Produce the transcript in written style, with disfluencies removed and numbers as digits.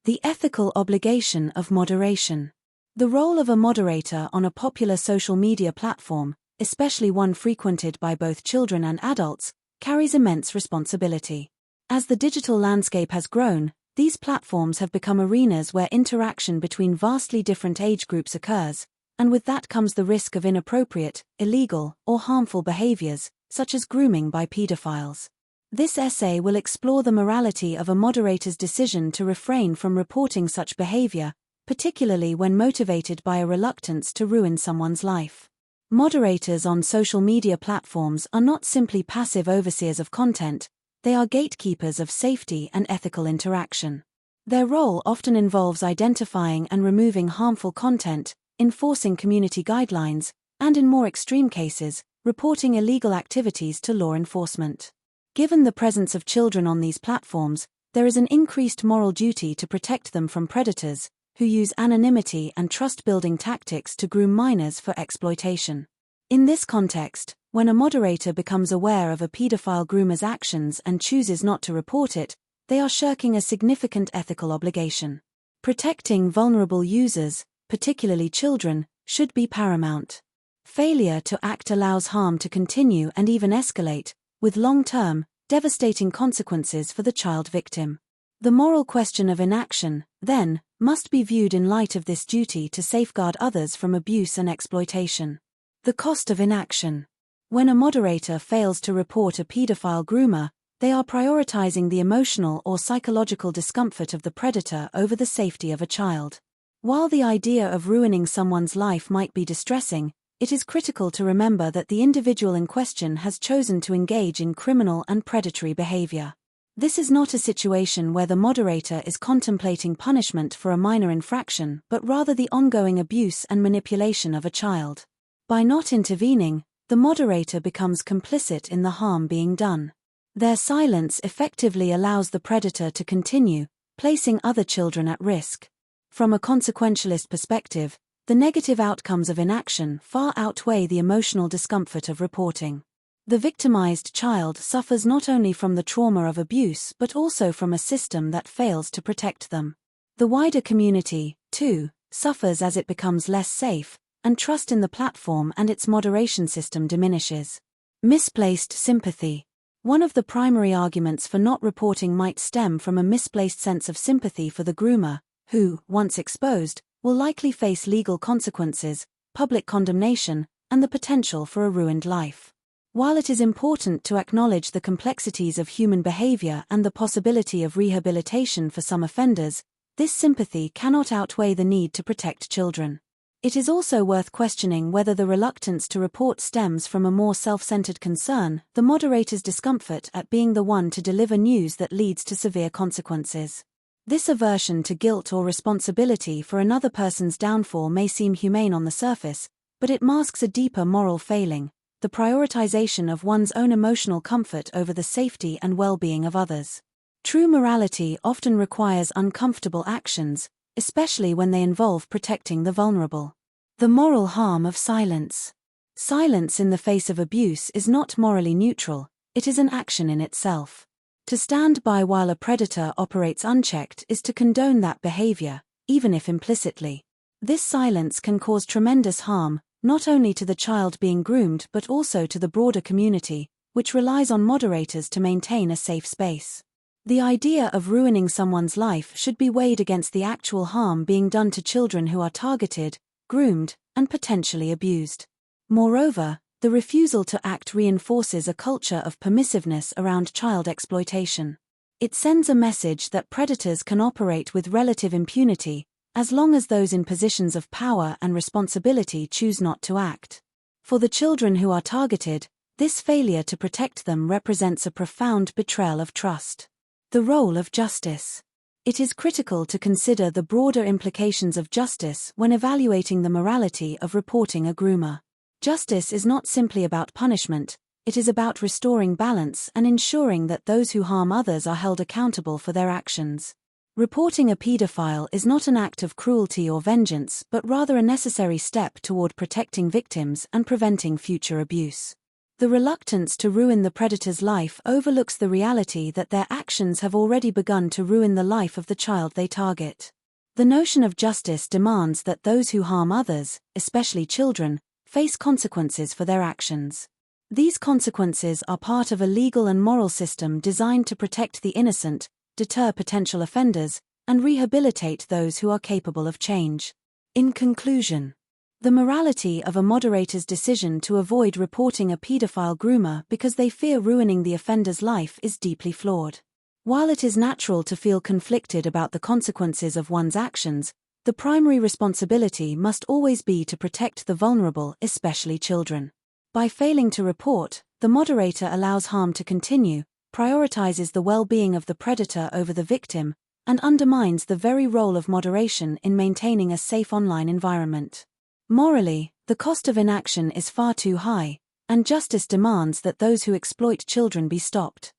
The ethical obligation of moderation. The role of a moderator on a popular social media platform, especially one frequented by both children and adults, carries immense responsibility. As the digital landscape has grown, these platforms have become arenas where interaction between vastly different age groups occurs, and with that comes the risk of inappropriate, illegal, or harmful behaviors, such as grooming by pedophiles. This essay will explore the morality of a moderator's decision to refrain from reporting such behavior, particularly when motivated by a reluctance to ruin someone's life. Moderators on social media platforms are not simply passive overseers of content, they are gatekeepers of safety and ethical interaction. Their role often involves identifying and removing harmful content, enforcing community guidelines, and in more extreme cases, reporting illegal activities to law enforcement. Given the presence of children on these platforms, there is an increased moral duty to protect them from predators, who use anonymity and trust-building tactics to groom minors for exploitation. In this context, when a moderator becomes aware of a pedophile groomer's actions and chooses not to report it, they are shirking a significant ethical obligation. Protecting vulnerable users, particularly children, should be paramount. Failure to act allows harm to continue and even escalate, with long-term, devastating consequences for the child victim. The moral question of inaction, then, must be viewed in light of this duty to safeguard others from abuse and exploitation. The cost of inaction. When a moderator fails to report a pedophile groomer, they are prioritizing the emotional or psychological discomfort of the predator over the safety of a child. While the idea of ruining someone's life might be distressing, it is critical to remember that the individual in question has chosen to engage in criminal and predatory behavior. This is not a situation where the moderator is contemplating punishment for a minor infraction, but rather the ongoing abuse and manipulation of a child. By not intervening, the moderator becomes complicit in the harm being done. Their silence effectively allows the predator to continue, placing other children at risk. From a consequentialist perspective, the negative outcomes of inaction far outweigh the emotional discomfort of reporting. The victimized child suffers not only from the trauma of abuse but also from a system that fails to protect them. The wider community, too, suffers as it becomes less safe, and trust in the platform and its moderation system diminishes. Misplaced sympathy. One of the primary arguments for not reporting might stem from a misplaced sense of sympathy for the groomer, who, once exposed, will likely face legal consequences, public condemnation, and the potential for a ruined life. While it is important to acknowledge the complexities of human behavior and the possibility of rehabilitation for some offenders, this sympathy cannot outweigh the need to protect children. It is also worth questioning whether the reluctance to report stems from a more self-centered concern, the moderator's discomfort at being the one to deliver news that leads to severe consequences. This aversion to guilt or responsibility for another person's downfall may seem humane on the surface, but it masks a deeper moral failing, the prioritization of one's own emotional comfort over the safety and well-being of others. True morality often requires uncomfortable actions, especially when they involve protecting the vulnerable. The moral harm of silence. Silence in the face of abuse is not morally neutral, it is an action in itself. To stand by while a predator operates unchecked is to condone that behavior, even if implicitly. This silence can cause tremendous harm, not only to the child being groomed but also to the broader community, which relies on moderators to maintain a safe space. The idea of ruining someone's life should be weighed against the actual harm being done to children who are targeted, groomed, and potentially abused. Moreover, the refusal to act reinforces a culture of permissiveness around child exploitation. It sends a message that predators can operate with relative impunity, as long as those in positions of power and responsibility choose not to act. For the children who are targeted, this failure to protect them represents a profound betrayal of trust. The role of justice. It is critical to consider the broader implications of justice when evaluating the morality of reporting a groomer. Justice is not simply about punishment, it is about restoring balance and ensuring that those who harm others are held accountable for their actions. Reporting a paedophile is not an act of cruelty or vengeance but rather a necessary step toward protecting victims and preventing future abuse. The reluctance to ruin the predator's life overlooks the reality that their actions have already begun to ruin the life of the child they target. The notion of justice demands that those who harm others, especially children, face consequences for their actions. These consequences are part of a legal and moral system designed to protect the innocent, deter potential offenders, and rehabilitate those who are capable of change. In conclusion, the morality of a moderator's decision to avoid reporting a paedophile groomer because they fear ruining the offender's life is deeply flawed. While it is natural to feel conflicted about the consequences of one's actions, the primary responsibility must always be to protect the vulnerable, especially children. By failing to report, the moderator allows harm to continue, prioritizes the well-being of the predator over the victim, and undermines the very role of moderation in maintaining a safe online environment. Morally, the cost of inaction is far too high, and justice demands that those who exploit children be stopped.